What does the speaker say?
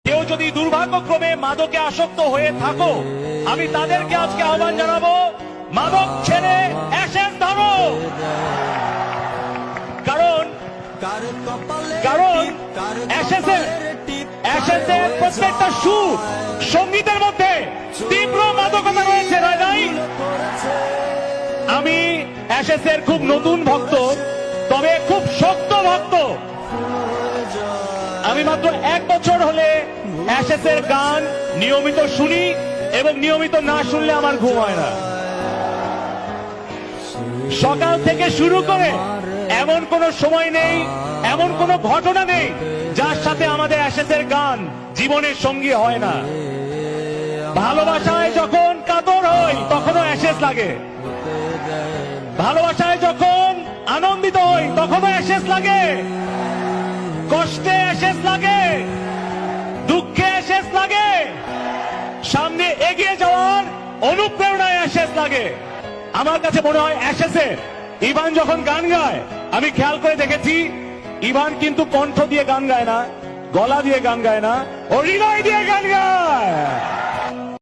কেউ যদি দুর্ভাগ্যক্রমে মাদকে আসক্ত হয়ে থাকো, আমি তাদেরকে আজকে আহ্বান জানাবো, মাদক ছেড়ে অ্যাশেজ ধরো। কারণ অ্যাশেজের প্রত্যেকটা সুর সঙ্গীতের মধ্যে তীব্র মাদকতা রয়েছে। রায় আমি অ্যাশেজের খুব নতুন ভক্ত, তবে খুব শক্ত ভক্ত। আমি মাত্র 1 বছর হলে অ্যাশেজের গান নিয়মিত শুনি, এবং নিয়মিত না শুনলে আমার ঘুম হয় না। সকাল থেকে শুরু করে এমন কোন সময় নেই, এমন কোন ঘটনা নেই যার সাথে আমাদের অ্যাশেজের গান জীবনের সঙ্গী হয় না। ভালোবাসায় যখন কাতর হই তখনও অ্যাশেজ লাগে, ভালোবাসায় যখন আনন্দিত হই তখনও অ্যাশেজ লাগে, কষ্টে অ্যাশেজ লাগে, দুঃখে অ্যাশেজ লাগে, সামনে এগিয়ে যাওয়ার অনুপ্রেরণায় অ্যাশেজ লাগে। আমার কাছে মনে হয় অ্যাশেজে ইভান যখন গান গায়, আমি খেয়াল করে দেখেছি ইভান কিন্তু কণ্ঠ দিয়ে গান গায় না, গলা দিয়ে গান গায় না, ও হৃদয় দিয়ে গান গায়।